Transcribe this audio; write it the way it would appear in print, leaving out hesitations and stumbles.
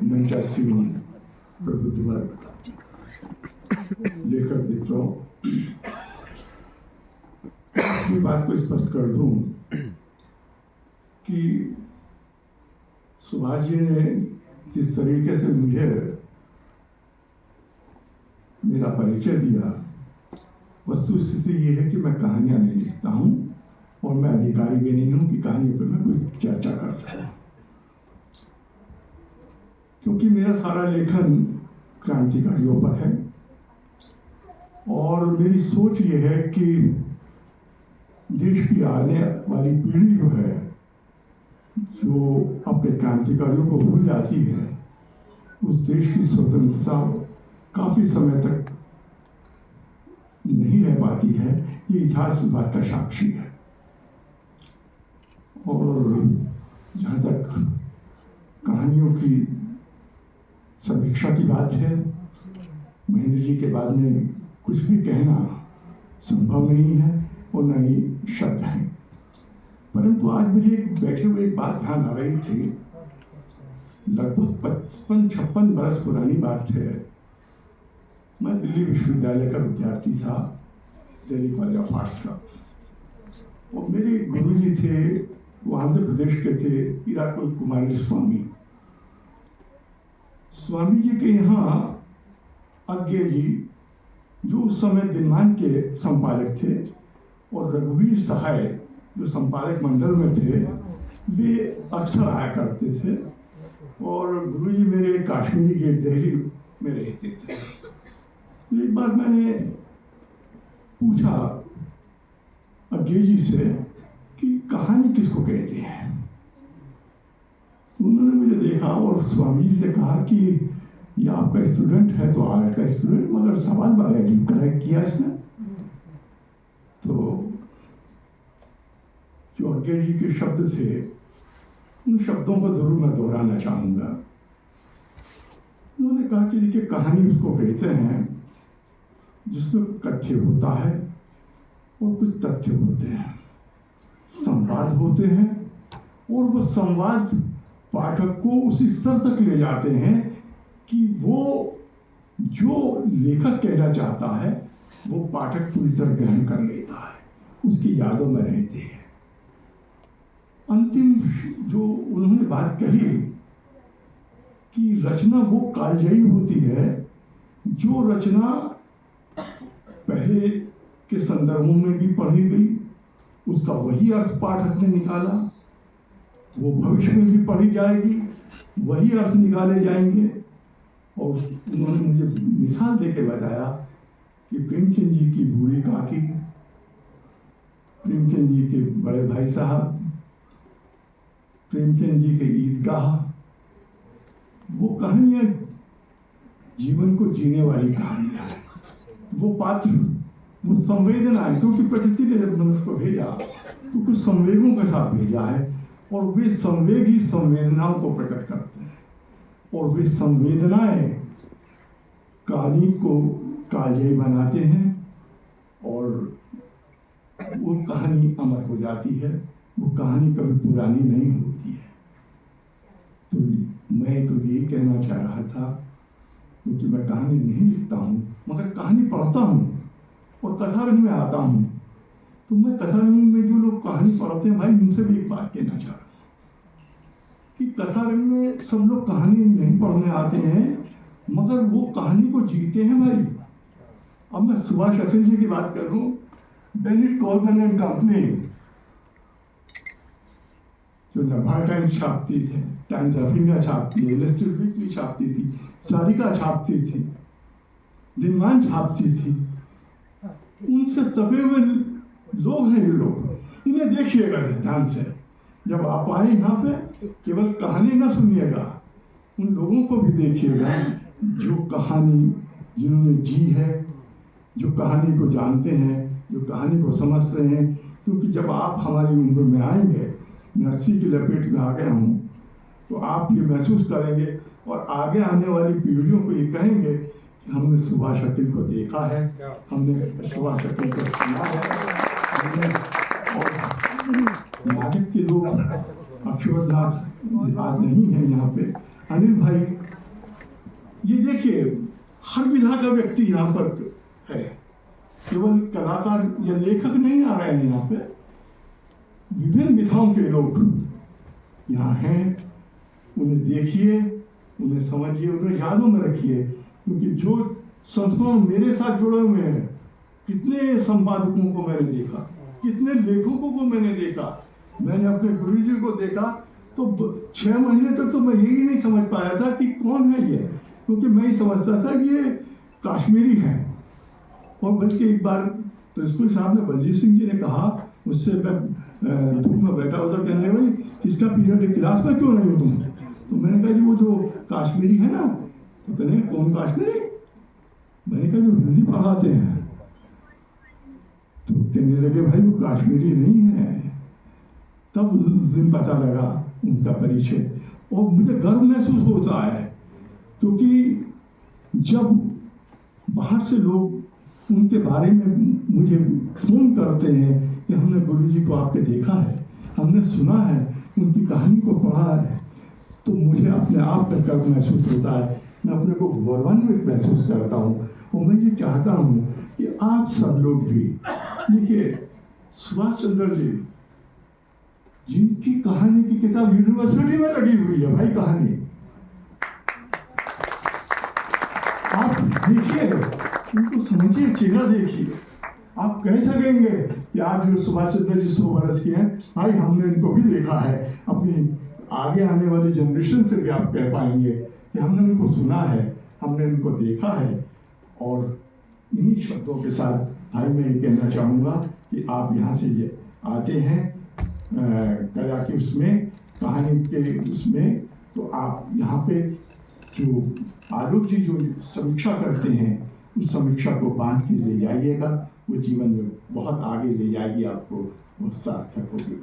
मंचासीन प्रबुद्ध वर्ग, लेखक मित्रों, अपनी बात को स्पष्ट कर दूं कि सुभाष जी ने जिस तरीके से मुझे मेरा परिचय दिया, वस्तुस्थिति ये है कि मैं कहानियां नहीं लिखता हूं और मैं अधिकारी भी नहीं हूं कि कहानियों पर मैं कोई चर्चा कर सकूं, क्योंकि मेरा सारा लेखन क्रांतिकारियों पर है और मेरी सोच ये है कि देश की आने वाली पीढ़ी जो है, जो अपने क्रांतिकारियों को भूल जाती है, उस देश की स्वतंत्रता काफी समय तक नहीं रह पाती है। ये इतिहास इस बात का साक्षी है। और जहाँ तक कहानियों की समीक्षा की बात है, महेंद्र जी के बाद में कुछ भी कहना संभव नहीं है और न ही शब्द है। परंतु आज मुझे बैठे हुए एक बात ध्यान आ रही थी। लगभग 55-56 बरस पुरानी बात है। मैं दिल्ली विश्वविद्यालय का विद्यार्थी था, दिल्ली कॉलेज ऑफ आर्ट्स का, और मेरे गुरुजी थे, वो आंध्र प्रदेश के थे, हीराकुद कुमारी स्वामी। स्वामी जी के यहाँ अज्ञे जी, जो उस समय दिनमान के संपादक थे, और रघुवीर सहाय जो संपादक मंडल में थे, वे अक्सर आया करते थे। और गुरुजी मेरे काश्मीरी गेट दिल्ली में रहते थे। तो एक बार मैंने पूछा अज्ञे जी से कि कहानी किसको कहते हैं। उन्होंने मुझे देखा और स्वामी जी से कहा कि ये आपका स्टूडेंट है, तो आर्ट का स्टूडेंट, मगर सवाल बड़ा अजीब करेक्ट किया इसने। तो जो अज्ञे जी के शब्द थे, उन शब्दों को जरूर मैं दोहराना चाहूंगा। उन्होंने कहा कि देखिए, कहानी उसको कहते हैं जिसमें कथ्य होता है और कुछ तथ्य होते हैं, संवाद होते हैं, और वो संवाद पाठक को उस स्तर तक ले जाते हैं कि वो जो लेखक कहना चाहता है वो पाठक पूरी तरह ग्रहण कर लेता है, उसकी यादों में रहते हैं। अंतिम जो उन्होंने बात कही कि रचना वो कालजयी होती है जो रचना पहले के संदर्भों में भी पढ़ी गई, उसका वही अर्थ पाठक ने निकाला, वो भविष्य में भी पढ़ी जाएगी, वही अर्थ निकाले जाएंगे। और उन्होंने मुझे मिसाल देके बताया कि प्रेमचंद जी की बूढ़ी काकी, प्रेमचंद जी के बड़े भाई साहब, प्रेमचंद जी के ईदगाह, वो कहानियां जीवन को जीने वाली कहानियां हैं। वो पात्र, वो संवेदना है, क्योंकि प्रकृति ने जब मनुष्य को भेजा तो कुछ संवेगों के साथ भेजा है, और वे संवेग ही संवेदनाओं को प्रकट करते हैं, और वे संवेदनाएं कहानी को कालजयी बनाते हैं, और वो कहानी अमर हो जाती है। वो कहानी कभी पुरानी नहीं होती है। तो मैं तो यही कहना चाह रहा था, क्योंकि मैं कहानी नहीं लिखता हूँ, मगर कहानी पढ़ता हूँ और कथा रंग में आता हूँ। तो मैं कथा रंग में जो लोग कहानी पढ़ते हैं, भाई उनसे भी एक बात कहना चाह रहा हूँ कि कथा रंग में सब लोग कहानी नहीं पढ़ने आते हैं, मगर वो कहानी को जीते हैं भाई। अब मैं सुभाष अखिल जी की बात कर रहा हूँ, बेनेट कॉलमैन एंड कंपनी जो नभार टाइम्स छापती थी, टाइम्स ऑफ इंडिया छापती है, इलस्ट्रेटेड वीकली छापती थी, सारिका छापती थी, दिनमान छापती थी, उनसे तबे हुए लोग हैं ये लोग। इन्हें देखिएगा ध्यान से, जब आप आए यहाँ पे केवल कहानी ना सुनिएगा, उन लोगों को भी देखिएगा जो कहानी जिन्होंने जी है, जो कहानी को जानते हैं, जो कहानी को समझते हैं। क्योंकि जब आप हमारी उम्र में आएंगे, मैं 80 की लपेट में आ गया हूँ, तो आप ये महसूस करेंगे और आगे आने वाली पीढ़ियों को ये कहेंगे कि हमने सुभाष अखिल को देखा है, हमने सुभाष अखिल को सुना है। और नाटक के लोग अक्षरनाथ आज नहीं है यहाँ पे, अनिल भाई ये देखिए हर विधा का व्यक्ति यहाँ पर है, केवल कलाकार या लेखक नहीं आ रहे हैं यहाँ पे, विभिन्न विधाओं के लोग यहाँ हैं। उन्हें देखिए, उन्हें समझिए, उन्हें यादों में रखिए, क्योंकि जो संस्मरण मेरे साथ जुड़े हुए हैं, कितने संपादकों को मैंने देखा, कितने लेखकों को मैंने देखा। मैंने अपने गुरु जी को देखा तो 6 महीने तक तो मैं यही नहीं समझ पाया था कि कौन है ये, क्योंकि मैं ही समझता था कि ये कश्मीरी है। और बल्कि एक बार प्रिंसिपल साहब ने, बलजीत सिंह जी ने कहा मुझसे, मैं धूप में बैठा उधर, कहने भाई किसका पीरियड है, क्लास में क्यों नहीं हो तुम? तो मैंने कहा जी वो जो कश्मीरी है ना। तो कहने कौन कश्मीरी? मैंने कहा जो हिंदी पढ़ाते हैं। तो कहने लगे भाई वो कश्मीरी नहीं है। तब उस दिन पता लगा उनका परिचय, और मुझे गर्व महसूस होता है, क्योंकि जब बाहर से लोग उनके बारे में मुझे फोन करते हैं कि हमने गुरुजी को आपके देखा है, हमने सुना है, उनकी कहानी को पढ़ा है, तो मुझे अपने आप पर गर्व महसूस होता है। मैं अपने को गौरवान्वित महसूस करता हूँ। और मैं ये चाहता हूँ कि आप सब लोग भी देखिए, सुभाष चंद्र जी जिनकी कहानी की किताब यूनिवर्सिटी में लगी हुई है भाई, कहानी आप देखिए, उनको समझिए, चेहरा देखिए, आप कह सकेंगे कि आज जो सुभाष चंद्र जी 100 वर्ष के हैं, भाई हमने इनको भी देखा है। अपनी आगे आने वाली जनरेशन से भी आप कह पाएंगे कि हमने उनको सुना है, हमने उनको देखा है। और इन्हीं शब्दों के साथ भाई मैं ये कहना चाहूँगा कि आप यहाँ से ये आते हैं कला के उसमें, कहानी के उसमें, तो आप यहाँ पे जो आलोक जी जो समीक्षा करते हैं, उस समीक्षा को बांध के ले जाइएगा, वो जीवन में बहुत आगे ले जाएगी आपको, बहुत सार्थक होगी।